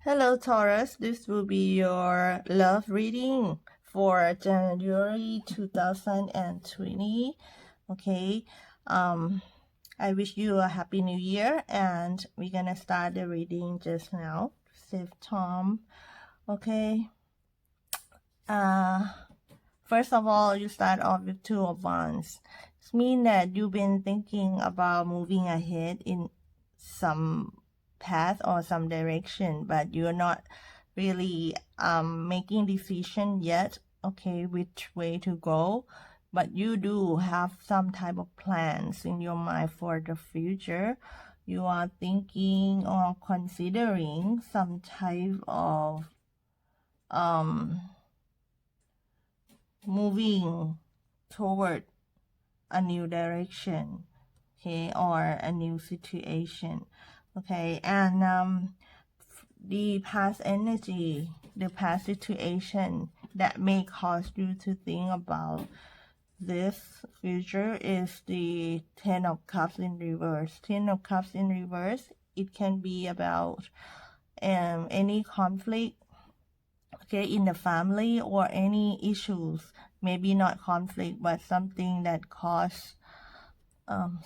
Hello, Taurus. This will be your love reading for January 2020. Okay. I wish you a happy new year, and we're gonna start the reading just now. Save time. Okay. Uh, First of all, you start off with Two of Wands. It means that you've been thinking about moving ahead in some path or some direction, but you're not really making decision yet, okay, which way to go. But you do have some type of plans in your mind for the future. You are thinking or considering some type of moving toward a new direction, okay, or a new situation, okay. And the past energy, the past situation that may cause you to think about this future is the Ten of Cups in reverse. Ten of Cups in reverse, it can be about any conflict, okay, in the family, or any issues, maybe not conflict, but something that cause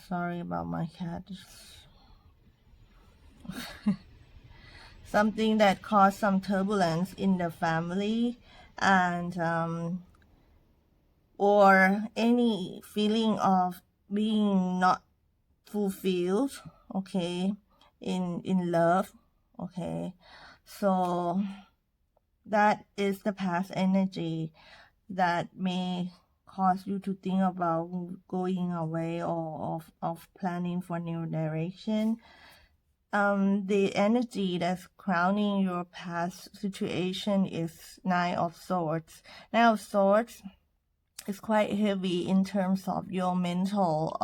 sorry about my cat. Something that caused some turbulence in the family, and or any feeling of being not fulfilled, okay, in love, okay. So that is the past energy that may cause you to think about going away, or of planning for new direction. The energy that's crowning your past situation is Nine of Swords. Nine of Swords is quite heavy in terms of your mental.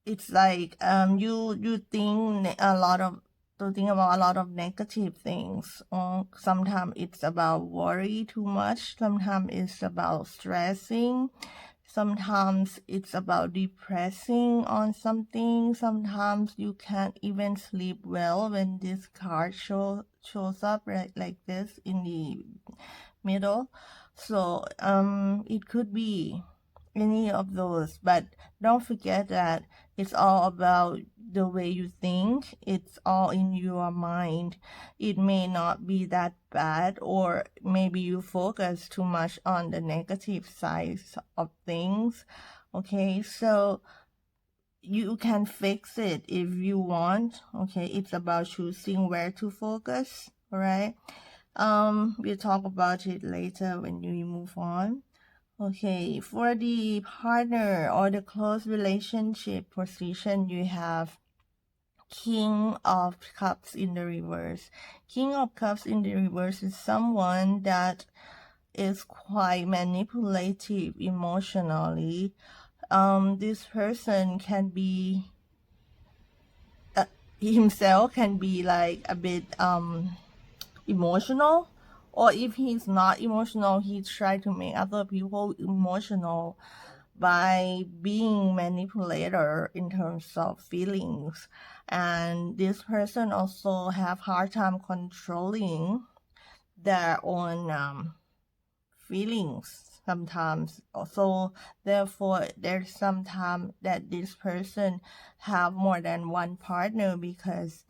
It's like you think a lot of to think about a lot of negative things. Sometimes it's about worry too much. Sometimes it's about stressing. Sometimes it's about depressing on something. Sometimes you can't even sleep well when this card shows up right like this in the middle. So it could be any of those, but don't forget that it's all about the way you think. It's all in your mind. It may not be that bad, or maybe you focus too much on the negative sides of things, okay. So you can fix it if you want, okay. It's about choosing where to focus, all right. We'll talk about it later when we move on. Okay, for the partner or the close relationship position, you have King of Cups in the reverse. King of Cups in the reverse is someone that is quite manipulative emotionally. This person can be himself can be like a bit emotional, or if he's not emotional, he try to make other people emotional by being manipulator in terms of feelings. And this person also have hard time controlling their own feelings sometimes. So therefore there's sometimes that this person have more than one partner, because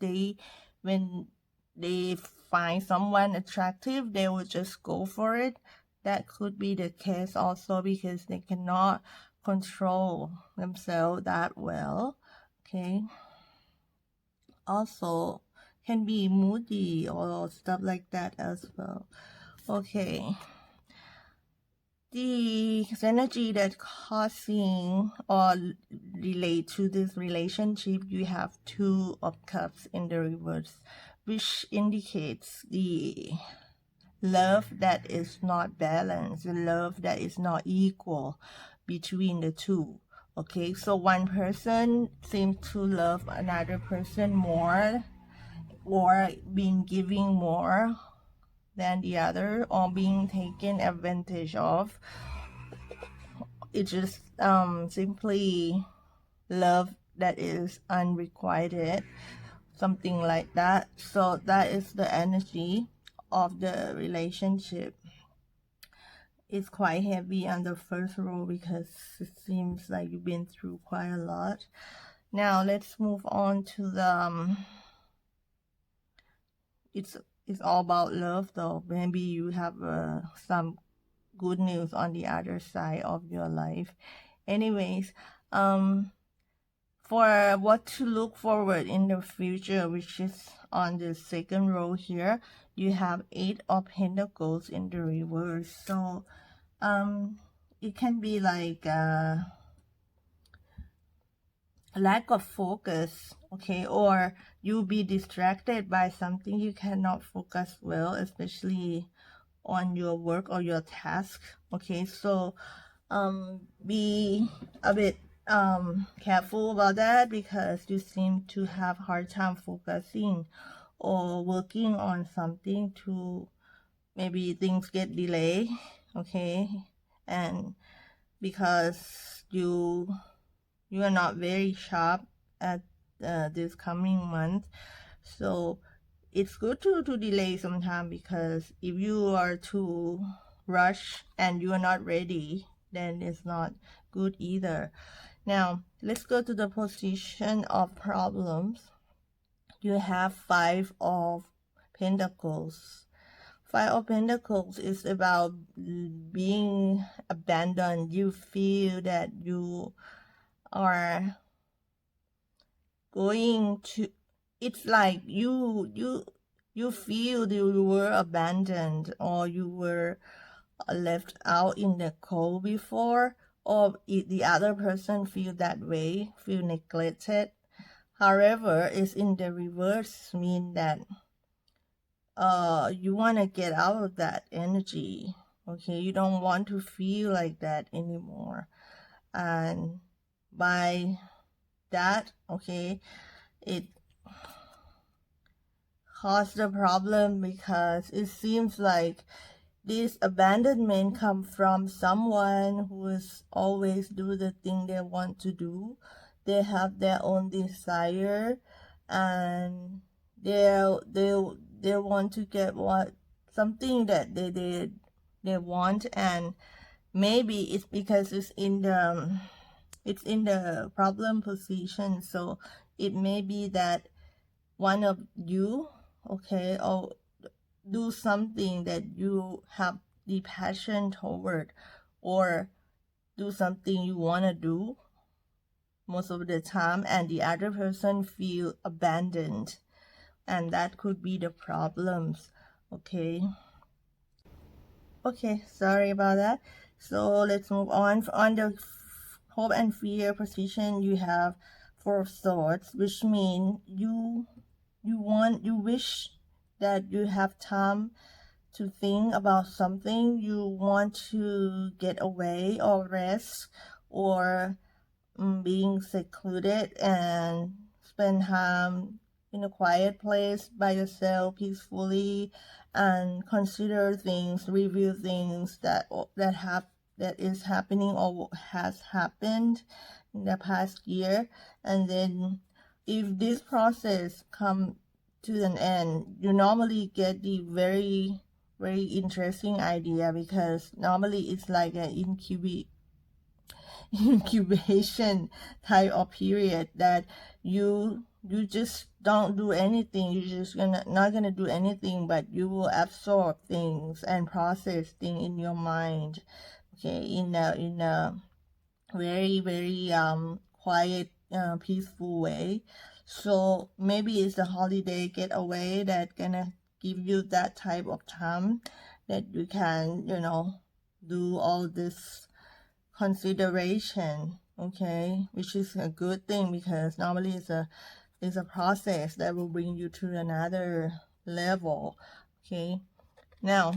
when they find someone attractive, they will just go for it. That could be the case also, because they cannot control themselves that well, okay. Also can be moody or stuff like that as well, okay. The energy that causing or relate to this relationship, you have Two of Cups in the reverse, which indicates the love that is not balanced, the love that is not equal between the two, okay. So one person seems to love another person more, or being giving more than the other, or being taken advantage of. It's just simply love that is unrequited. something like that. So that is the energy of the relationship. It's quite heavy on the first row because it seems like you've been through quite a lot. Now let's move on to the it's all about love though. Maybe you have some good news on the other side of your life. Anyways, for what to look forward in the future, which is on the second row here, you have 8 of Pentacles in the reverse. So it can be like lack of focus, okay, or you'll be distracted by something. You cannot focus well, especially on your work or your task, okay. So be a bit careful about that, because you seem to have hard time focusing or working on something. To maybe things get delayed, okay, and because you are not very sharp at this coming month. So it's good to delay sometime, because if you are too rush and you are not ready, then it's not good either. Now let's go to the position of problems. You have 5 of Pentacles. 5 of Pentacles is about being abandoned. You feel that you are going to, it's like you feel you were abandoned, or you were left out in the cold before, or the other person feel that way, feel neglected. However, it's in the reverse, mean that you want to get out of that energy, okay. You don't want to feel like that anymore, and by that, okay, it caused the problem, because it seems like this abandonment come from someone who is always do the thing they want to do. They have their own desire, and they want to get what something that they want. And maybe it's because it's in the problem position. So it may be that one of you, okay, or do something that you have the passion toward, or do something you want to do most of the time, and the other person feel abandoned, and that could be the problems, okay. Sorry about that. So let's move on the hope and fear position. You have 4 of Swords, which means you wish that you have time to think about something. You want to get away or rest, or being secluded and spend time in a quiet place by yourself peacefully, and consider things, review things that is happening or has happened in the past year. And then if this process come to an end, you normally get the very interesting idea, because normally it's like an incubation type of period, that you just don't do anything. You're just not gonna do anything, but you will absorb things and process things in your mind, okay, in a very quiet, peaceful way. So maybe it's the holiday getaway that gonna give you that type of time, that you can do all this consideration, okay, which is a good thing, because normally it's a process that will bring you to another level, okay. Now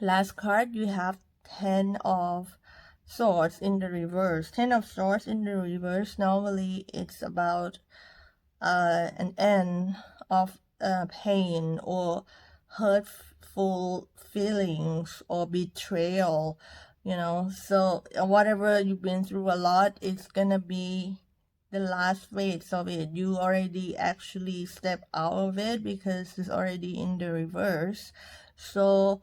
last card, you have 10 of Swords in the reverse. 10 of Swords in the reverse, normally it's about an end of pain, or hurtful feelings, or betrayal, so whatever you've been through a lot, it's gonna be the last phase of it. You already actually step out of it because it's already in the reverse. So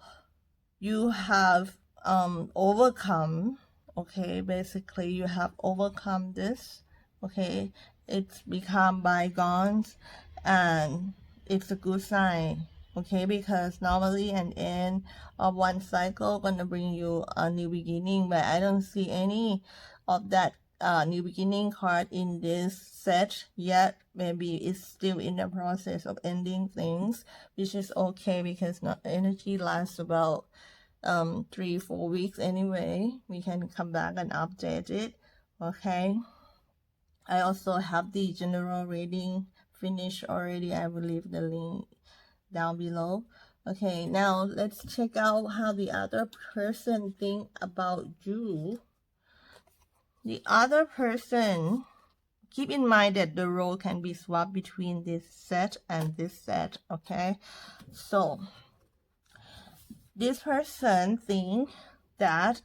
you have overcome, okay, basically you have overcome this, okay, it's become bygones, and it's a good sign, okay, because normally an end of one cycle gonna bring you a new beginning, but I don't see any of that new beginning card in this set yet. Maybe it's still in the process of ending things, which is okay because not energy lasts about 3-4 weeks anyway. We can come back and update it, okay. I also have the general reading finished already. I will leave the link down below. Okay, now let's check out how the other person think about you. The other person, keep in mind that the role can be swapped between this set and this set, okay. So this person think that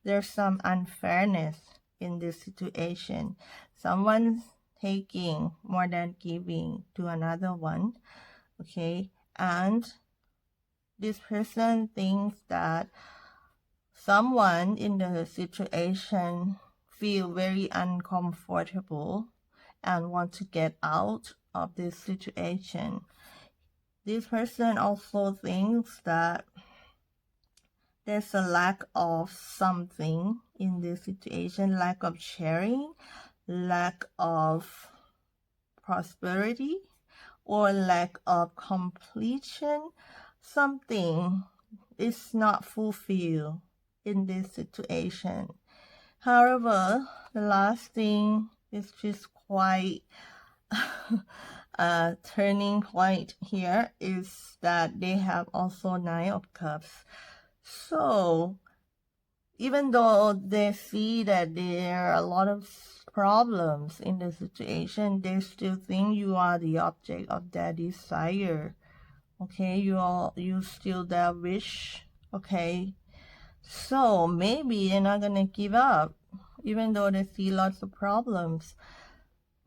there's some unfairness in this situation. Someone's taking more than giving to another one, okay? And this person thinks that someone in the situation feel very uncomfortable and want to get out of this situation. This person also thinks that there's a lack of something in this situation, lack of sharing, lack of prosperity, or lack of completion. Something is not fulfilled in this situation. However, the last thing is just quite a turning point here is that they have also Nine of Cups. So even though they see that there are a lot of problems in the situation, they still think you are the object of their desire. Okay, you still their wish. Okay, so maybe they're not gonna give up, even though they see lots of problems.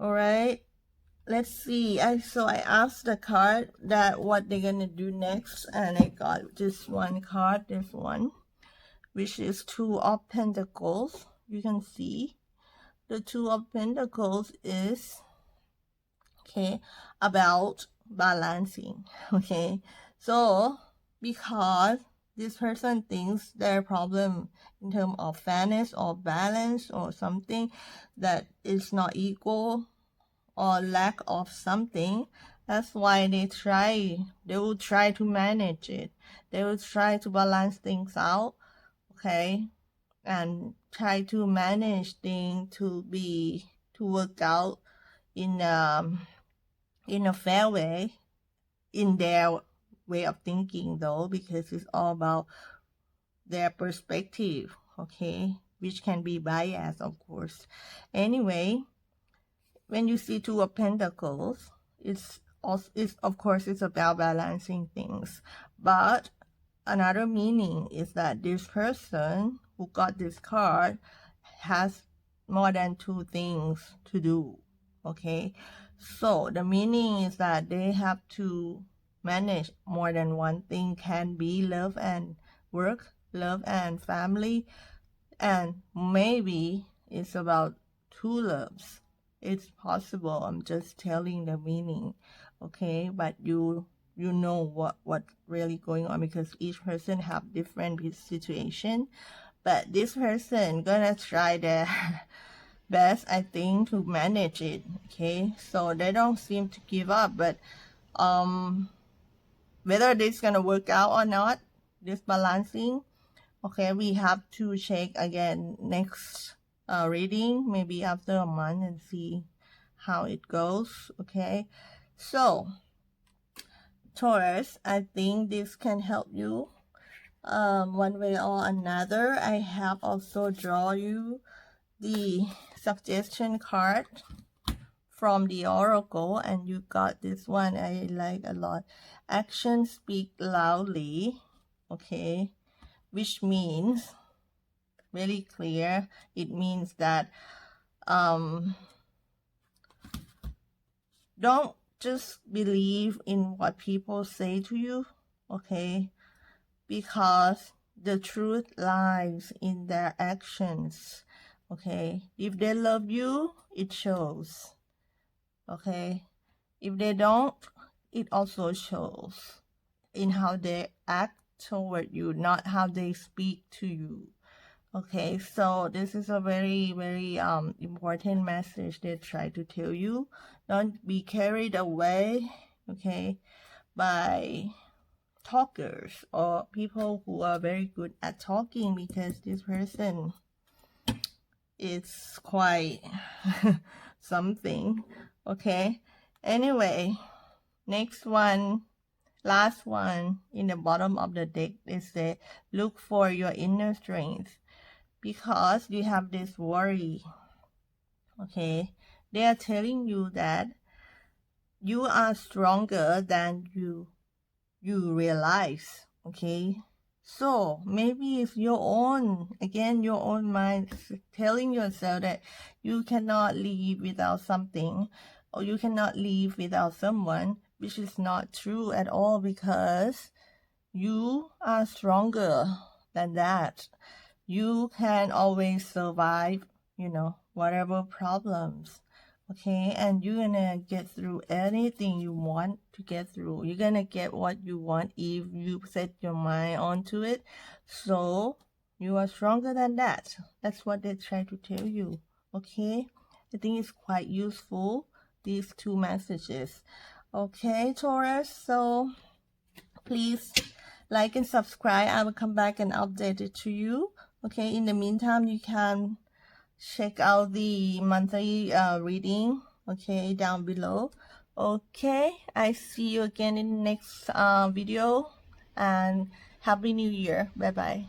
All right, let's see. I asked the card that what they're gonna do next, and I got just one card. This one, which is Two of Pentacles. You can see the Two of Pentacles is, okay, about balancing, okay. So because this person thinks their problem in terms of fairness or balance or something that is not equal or lack of something, that's why they will try to manage it. They will try to balance things out, okay, and try to manage things to work out in a fair way, in their way of thinking though, because it's all about their perspective, okay, which can be biased, of course. Anyway, when you see Two of Pentacles, it's of course it's about balancing things, but another meaning is that this person who got this card has more than two things to do, okay. So the meaning is that they have to manage more than one thing. Can be love and work, love and family, and maybe it's about two loves. It's possible. I'm just telling the meaning, okay. But you know what's really going on, because each person have different situation. But this person gonna try their best, I think, to manage it, okay. So they don't seem to give up, but whether this gonna work out or not, this balancing, okay, we have to check again next reading, maybe after a month, and see how it goes, okay. So Taurus, I think this can help you one way or another. I have also draw you the suggestion card from the oracle, and you got this one. I like a lot. Actions speak loudly, okay, which means really clear. It means that don't just believe in what people say to you, okay? Because the truth lies in their actions, okay? If they love you, it shows, okay? If they don't, it also shows in how they act toward you, not how they speak to you. Okay, so this is a very, very important message they try to tell you. Don't be carried away, okay, by talkers or people who are very good at talking, because this person is quite something. Okay, anyway, next one, last one in the bottom of the deck, they say look for your inner strength, because you have this worry. Okay, they are telling you that you are stronger than you realize. Okay, so maybe if your own, again, your own mind telling yourself that you cannot live without something, or you cannot live without someone, which is not true at all, because you are stronger than that. You can always survive, whatever problems. Okay, and you're gonna get through anything you want to get through. You're gonna get what you want if you set your mind onto it. So you are stronger than that. That's what they try to tell you. Okay, I think it's quite useful, these two messages. Okay, Taurus, so please like and subscribe. I will come back and update it to you. Okay, in the meantime, you can check out the monthly reading, okay, down below. Okay, I see you again in the next video, and Happy New Year. Bye bye.